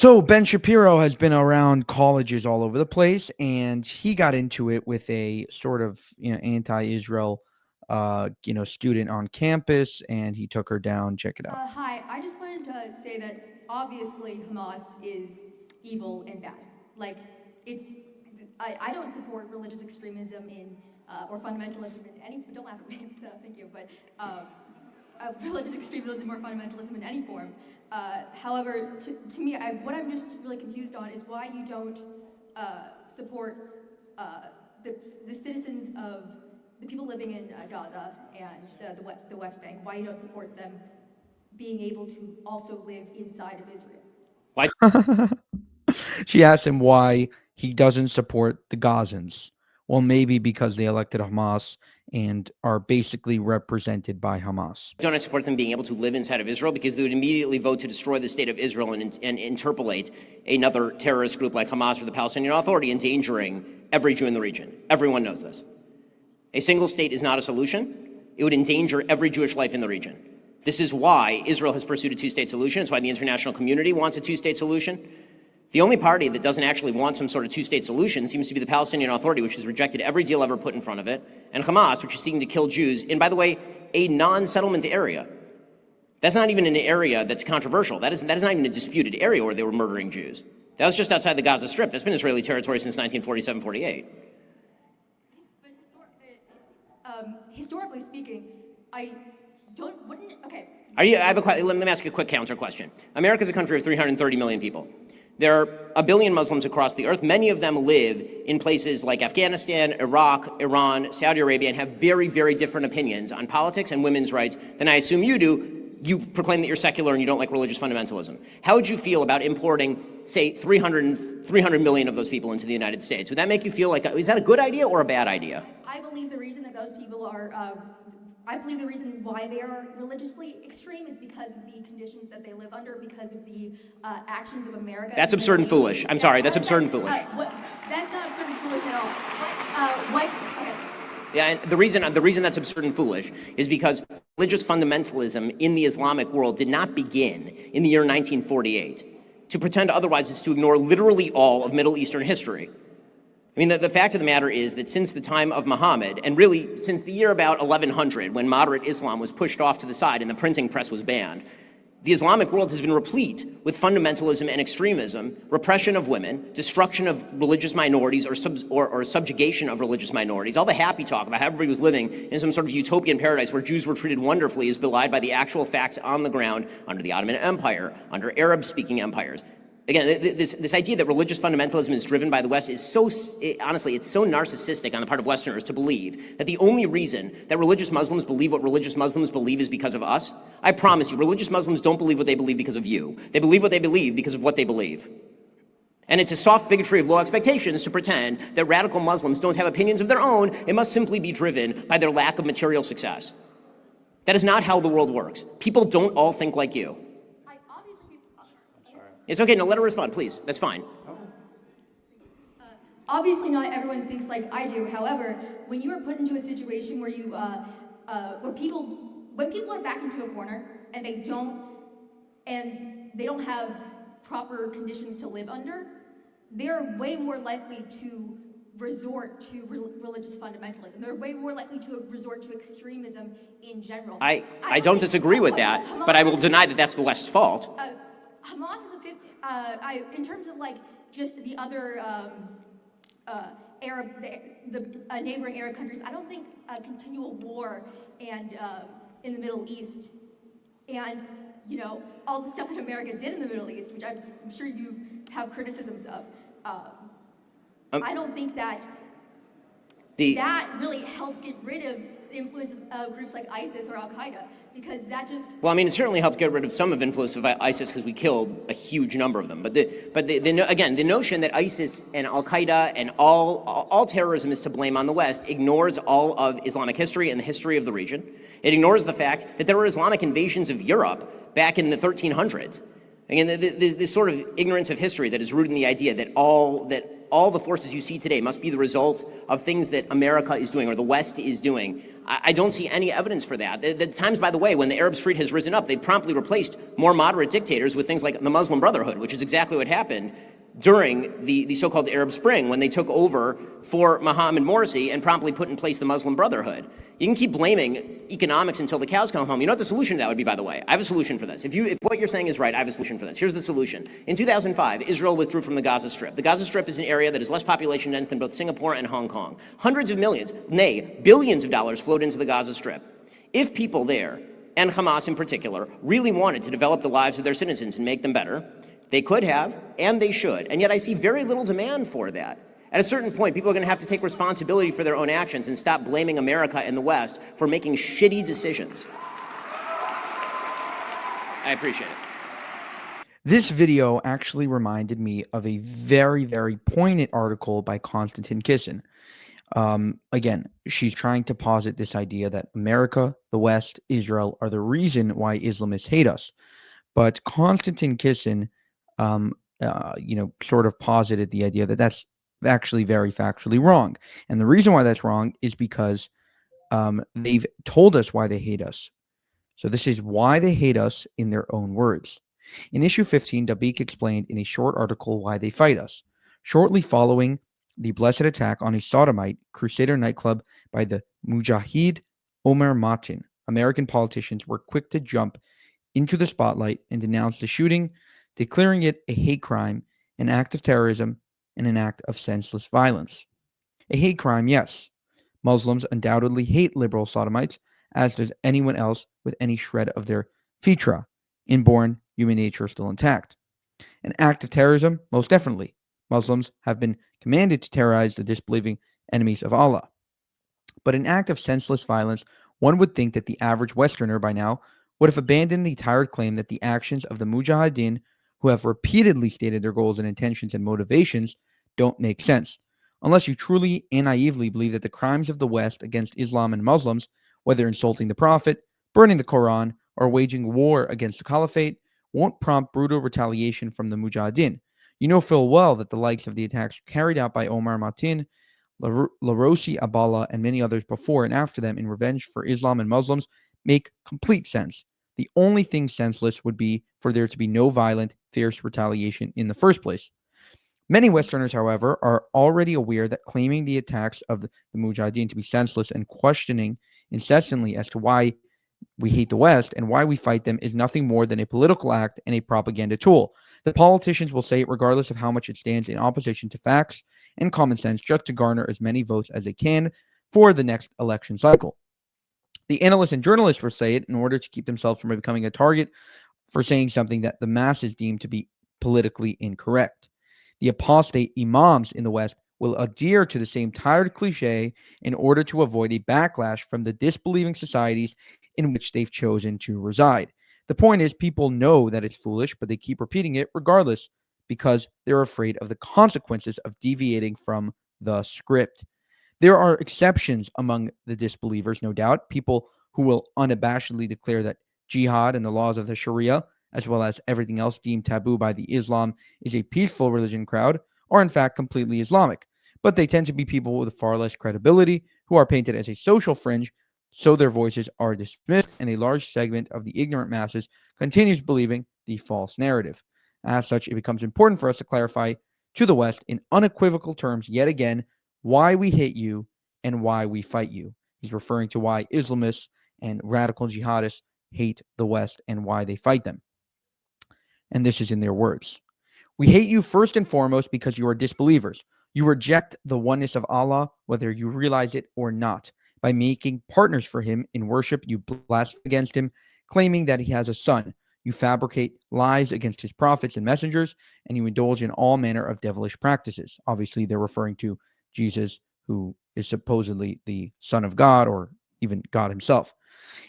So Ben Shapiro has been around colleges all over the place, and he got into it with a sort of anti-Israel student on campus, and he took her down. Check it out. Hi, I just wanted to say that obviously Hamas is evil and bad. Like, I don't support religious extremism or fundamentalism in any. Don't laugh at me. Thank you, but religious extremism or fundamentalism in any form. However, to me, what I'm just really confused on is why you don't support the citizens of the people living in Gaza and the West Bank. Why you don't support them being able to also live inside of Israel? Why? She asked him why he doesn't support the Gazans. Well, maybe because they elected Hamas and are basically represented by Hamas. Don't I support them being able to live inside of Israel? Because they would immediately vote to destroy the state of Israel and interpolate another terrorist group like Hamas or the Palestinian Authority, endangering every Jew in the region. Everyone knows this. A single state is not a solution. It would endanger every Jewish life in the region. This is why Israel has pursued a two-state solution. It's why the international community wants a two-state solution. The only party that doesn't actually want some sort of two-state solution seems to be the Palestinian Authority, which has rejected every deal ever put in front of it, and Hamas, which is seeking to kill Jews in, by the way, a non-settlement area. That's not even an area that's controversial. That is not even a disputed area where they were murdering Jews. That was just outside the Gaza Strip. That's been Israeli territory since 1947-48. Historically speaking, okay. Let me ask you a quick counter question. America is a country of 330 million people. There are a billion Muslims across the earth. Many of them live in places like Afghanistan, Iraq, Iran, Saudi Arabia, and have very, very different opinions on politics and women's rights than I assume you do. You proclaim that you're secular and you don't like religious fundamentalism. How would you feel about importing, say, 300 million of those people into the United States? Would that make you feel like, is that a good idea or a bad idea? I believe the reason that those people I believe the reason why they are religiously extreme is because of the conditions that they live under, because of the actions of America. That's absurd and foolish. I'm sorry, that's absurd and foolish. That's not absurd and foolish at all. Okay. Yeah, and the reason that's absurd and foolish is because religious fundamentalism in the Islamic world did not begin in the year 1948. To pretend otherwise is to ignore literally all of Middle Eastern history. I mean, the fact of the matter is that since the time of Muhammad, and really since the year about 1100, when moderate Islam was pushed off to the side and the printing press was banned, the Islamic world has been replete with fundamentalism and extremism, repression of women, destruction of religious minorities or subjugation of religious minorities. All the happy talk about how everybody was living in some sort of utopian paradise where Jews were treated wonderfully is belied by the actual facts on the ground under the Ottoman Empire, under Arab-speaking empires. Again, this idea that religious fundamentalism is driven by the West is honestly, it's so narcissistic on the part of Westerners to believe that the only reason that religious Muslims believe what religious Muslims believe is because of us. I promise you, religious Muslims don't believe what they believe because of you. They believe what they believe because of what they believe. And it's a soft bigotry of low expectations to pretend that radical Muslims don't have opinions of their own. It must simply be driven by their lack of material success. That is not how the world works. People don't all think like you. It's okay, no, let her respond, please. That's fine. Obviously not everyone thinks like I do. However, when you are put into a situation where when people are backed into a corner and they don't have proper conditions to live under, they're way more likely to resort to religious fundamentalism. They're way more likely to resort to extremism in general. I don't disagree with that, but I will deny that that's the West's fault. Hamas is in terms of like just the other neighboring Arab countries, I don't think continual war and in the Middle East and all the stuff that America did in the Middle East, which I'm sure you have criticisms of. I don't think that really helped get rid of the influence of groups like ISIS or Al-Qaeda, because that just... Well, I mean, it certainly helped get rid of some of the influence of ISIS because we killed a huge number of them. But again, the notion that ISIS and Al-Qaeda and all terrorism is to blame on the West ignores all of Islamic history and the history of the region. It ignores the fact that there were Islamic invasions of Europe back in the 1300s. Again, this sort of ignorance of history that is rooted in the idea that all the forces you see today must be the result of things that America is doing or the West is doing. I don't see any evidence for that. The times, by the way, when the Arab street has risen up, they promptly replaced more moderate dictators with things like the Muslim Brotherhood, which is exactly what happened during the so-called Arab Spring when they took over for Mohammed Morsi and promptly put in place the Muslim Brotherhood. You can keep blaming economics until the cows come home. You know what the solution to that would be, by the way? I have a solution for this. If what you're saying is right, I have a solution for this. Here's the solution. In 2005, Israel withdrew from the Gaza Strip. The Gaza Strip is an area that is less population dense than both Singapore and Hong Kong. Hundreds of millions, nay, billions of dollars flowed into the Gaza Strip. If people there, and Hamas in particular, really wanted to develop the lives of their citizens and make them better, they could have, and they should. And yet I see very little demand for that. At a certain point, people are going to have to take responsibility for their own actions and stop blaming America and the West for making shitty decisions. I appreciate it. This video actually reminded me of a very, very poignant article by Konstantin Kisin. Again, she's trying to posit this idea that America, the West, Israel are the reason why Islamists hate us. But Konstantin Kisin, sort of posited the idea that that's actually very factually wrong. And the reason why that's wrong is because they've told us why they hate us. So this is why they hate us in their own words. In issue 15, Dabik explained in a short article why they fight us. Shortly following the blessed attack on a sodomite Crusader nightclub by the Mujahid Omar Matin, American politicians were quick to jump into the spotlight and denounce the shooting, declaring it a hate crime, an act of terrorism, and an act of senseless violence. A hate crime, yes. Muslims undoubtedly hate liberal sodomites, as does anyone else with any shred of their fitra, inborn human nature still intact. An act of terrorism, most definitely. Muslims have been commanded to terrorize the disbelieving enemies of Allah. But an act of senseless violence, one would think that the average Westerner by now would have abandoned the tired claim that the actions of the Mujahideen, who have repeatedly stated their goals and intentions and motivations, don't make sense. Unless you truly and naively believe that the crimes of the West against Islam and Muslims, whether insulting the Prophet, burning the Quran, or waging war against the Caliphate, won't prompt brutal retaliation from the Mujahideen. You know full well that the likes of the attacks carried out by Omar Matin, Larosi Abala, and many others before and after them in revenge for Islam and Muslims make complete sense. The only thing senseless would be for there to be no violent, fierce retaliation in the first place. Many Westerners, however, are already aware that claiming the attacks of the Mujahideen to be senseless and questioning incessantly as to why we hate the West and why we fight them is nothing more than a political act and a propaganda tool. The politicians will say it regardless of how much it stands in opposition to facts and common sense, just to garner as many votes as they can for the next election cycle. The analysts and journalists will say it in order to keep themselves from becoming a target for saying something that the masses deem to be politically incorrect. The apostate imams in the West will adhere to the same tired cliche in order to avoid a backlash from the disbelieving societies in which they've chosen to reside. The point is, people know that it's foolish, but they keep repeating it regardless because they're afraid of the consequences of deviating from the script. There are exceptions among the disbelievers, no doubt, people who will unabashedly declare that jihad and the laws of the Sharia, as well as everything else deemed taboo by the Islam, is a peaceful religion crowd, are in fact completely Islamic. But they tend to be people with far less credibility, who are painted as a social fringe, so their voices are dismissed, and a large segment of the ignorant masses continues believing the false narrative. As such, it becomes important for us to clarify to the West in unequivocal terms yet again why we hate you and why we fight you. He's referring to why Islamists and radical jihadists hate the West and why they fight them. And this is in their words. We hate you first and foremost because you are disbelievers. You reject the oneness of Allah, whether you realize it or not. By making partners for him in worship, you blaspheme against him, claiming that he has a son. You fabricate lies against his prophets and messengers, and you indulge in all manner of devilish practices. Obviously, they're referring to Jesus, who is supposedly the Son of God, or even God himself.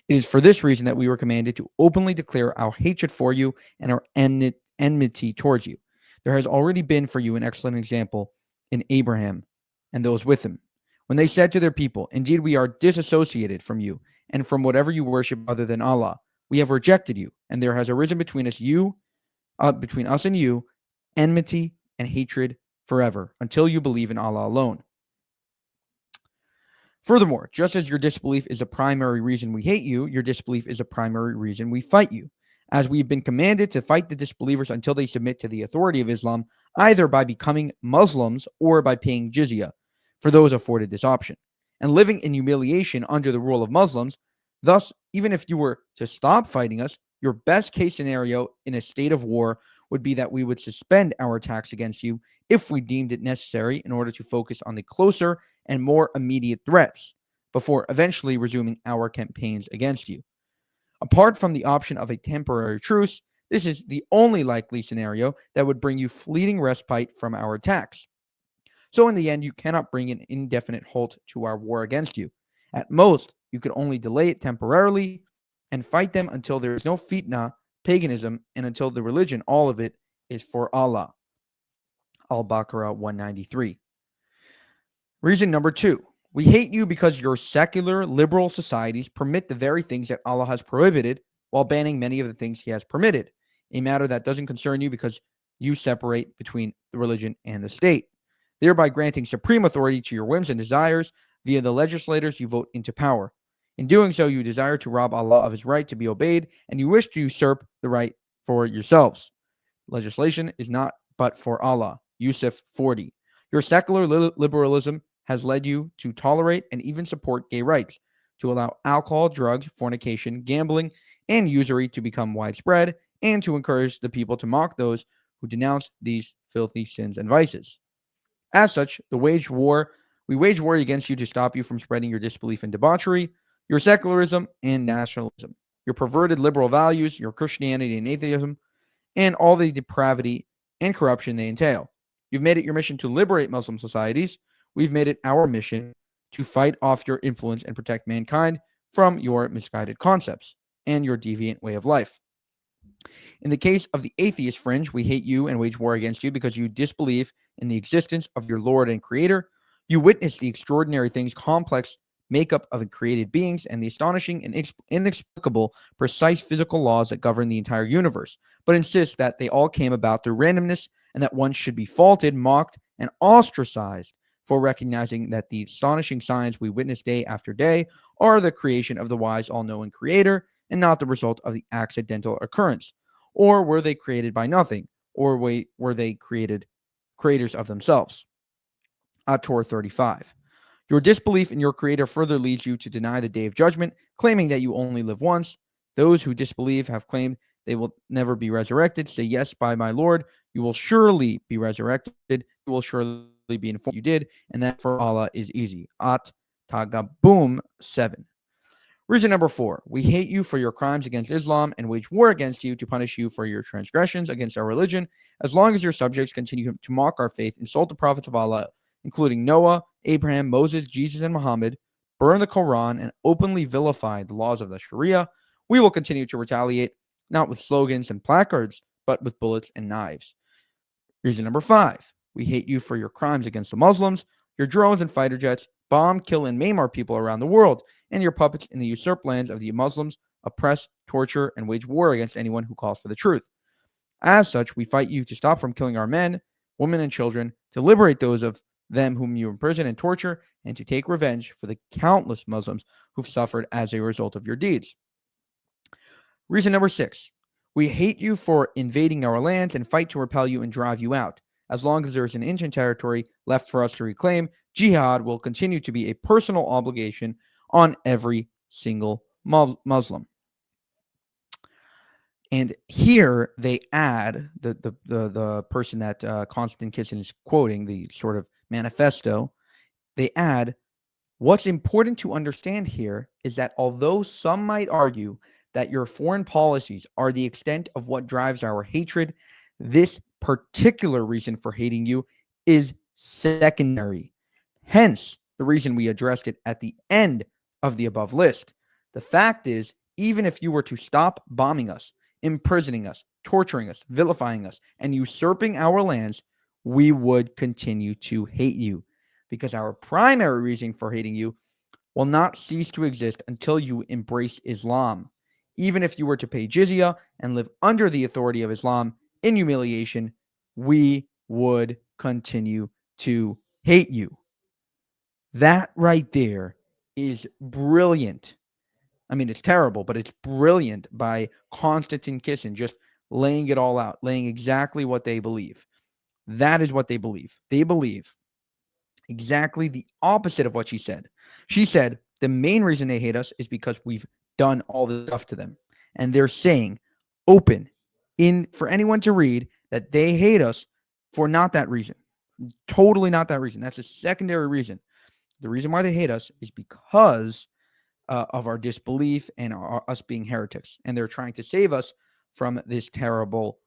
It is for this reason that we were commanded to openly declare our hatred for you and our enmity towards you. There has already been for you an excellent example in Abraham and those with him, when they said to their people, indeed, we are disassociated from you and from whatever you worship other than Allah. We have rejected you, and there has arisen between us you between us and you, enmity and hatred forever until you believe in Allah alone. Furthermore, just as your disbelief is a primary reason we hate you, your disbelief is a primary reason we fight you. As we've been commanded to fight the disbelievers until they submit to the authority of Islam, either by becoming Muslims or by paying jizya, for those afforded this option, and living in humiliation under the rule of Muslims. Thus, even if you were to stop fighting us, your best case scenario in a state of war would be that we would suspend our attacks against you if we deemed it necessary in order to focus on the closer and more immediate threats before eventually resuming our campaigns against you. Apart from the option of a temporary truce, this is the only likely scenario that would bring you fleeting respite from our attacks. So in the end, you cannot bring an indefinite halt to our war against you. At most, you could only delay it temporarily and fight them until there is no fitna, paganism, and until the religion, all of it, is for Allah. Al-Baqarah 193. Reason number 2. We hate you because your secular, liberal societies permit the very things that Allah has prohibited while banning many of the things He has permitted, a matter that doesn't concern you because you separate between the religion and the state, thereby granting supreme authority to your whims and desires via the legislators you vote into power. In doing so, you desire to rob Allah of His right to be obeyed, and you wish to usurp the right for yourselves. Legislation is not but for Allah. Yusuf 40. Your secular liberalism has led you to tolerate and even support gay rights, to allow alcohol, drugs, fornication, gambling, and usury to become widespread, and to encourage the people to mock those who denounce these filthy sins and vices. As such, we wage war against you to stop you from spreading your disbelief and debauchery, your secularism and nationalism, your perverted liberal values, your Christianity and atheism, and all the depravity and corruption they entail. You've made it your mission to liberate Muslim societies. We've made it our mission to fight off your influence and protect mankind from your misguided concepts and your deviant way of life. In the case of the atheist fringe, we hate you and wage war against you because you disbelieve in the existence of your Lord and Creator. You witness the extraordinary things, complex makeup of created beings, and the astonishing and inexplicable, precise physical laws that govern the entire universe, but insist that they all came about through randomness and that one should be faulted, mocked, and ostracized for recognizing that the astonishing signs we witness day after day are the creation of the wise, all-knowing Creator and not the result of the accidental occurrence. Or were they created by nothing? Or were they creators of themselves? At-Tor 35. Your disbelief in your Creator further leads you to deny the day of judgment, claiming that you only live once. Those who disbelieve have claimed they will never be resurrected. Say, yes, by my Lord, you will surely be resurrected. You will surely be informed you did, and that for Allah is easy. At-Tagabum 7. Reason number 4. We hate you for your crimes against Islam and wage war against you to punish you for your transgressions against our religion, as long as your subjects continue to mock our faith, insult the prophets of Allah, including Noah, Abraham, Moses, Jesus, and Muhammad, burn the Quran, and openly vilify the laws of the Sharia. We will continue to retaliate, not with slogans and placards, but with bullets and knives. Reason number 5. We hate you for your crimes against the Muslims, your drones and fighter jets bomb, kill, and maim our people around the world, and your puppets in the usurped lands of the Muslims oppress, torture, and wage war against anyone who calls for the truth. As such, we fight you to stop from killing our men, women, and children, to liberate those of them whom you imprison and torture, and to take revenge for the countless Muslims who've suffered as a result of your deeds. Reason number 6. We hate you for invading our lands and fight to repel you and drive you out. As long as there is an inch in territory left for us to reclaim, jihad will continue to be a personal obligation on every single Muslim. And here they add the person that Konstantin Kisin is quoting, the sort of manifesto. They add, what's important to understand here is that although some might argue that your foreign policies are the extent of what drives our hatred, this particular reason for hating you is secondary. Hence, the reason we addressed it at the end of the above list. The fact is, even if you were to stop bombing us, imprisoning us, torturing us, vilifying us, and usurping our lands, we would continue to hate you, because our primary reason for hating you will not cease to exist until you embrace Islam. Even if you were to pay jizya and live under the authority of Islam, in humiliation, we would continue to hate you. That right there is brilliant. I mean, it's terrible, but it's brilliant by Konstantin Kisin, just laying it all out, laying exactly what they believe. That is what they believe. They believe exactly the opposite of what she said. She said the main reason they hate us is because we've done all this stuff to them. And they're saying open in for anyone to read that they hate us for not that reason. Totally not that reason. That's a secondary reason. The reason why they hate us is because of our disbelief and us being heretics. And they're trying to save us from this terrible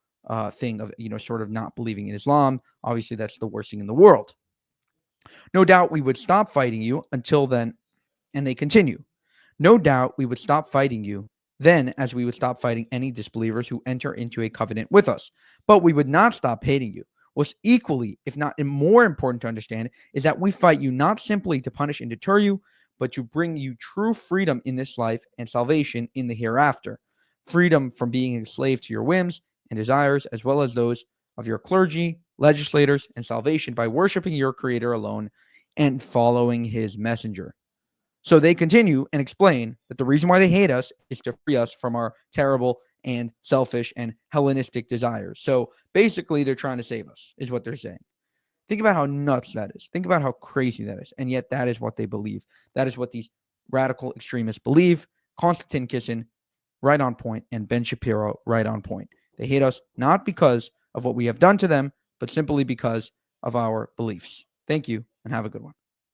thing of, sort of not believing in Islam. Obviously, that's the worst thing in the world. No doubt we would stop fighting you until then. And they continue. No doubt we would stop fighting you then, as we would stop fighting any disbelievers who enter into a covenant with us. But we would not stop hating you. What's equally, if not more important to understand, is that we fight you not simply to punish and deter you, but to bring you true freedom in this life and salvation in the hereafter. Freedom from being enslaved to your whims and desires, as well as those of your clergy, legislators, and salvation by worshiping your Creator alone and following His messenger. So they continue and explain that the reason why they hate us is to free us from our terrible and selfish and Hellenistic desires. So basically, they're trying to save us, is what they're saying. Think about how nuts that is. Think about how crazy that is. And yet that is what they believe. That is what these radical extremists believe. Konstantin Kisin, right on point, and Ben Shapiro, right on point. They hate us not because of what we have done to them, but simply because of our beliefs. Thank you, and have a good one.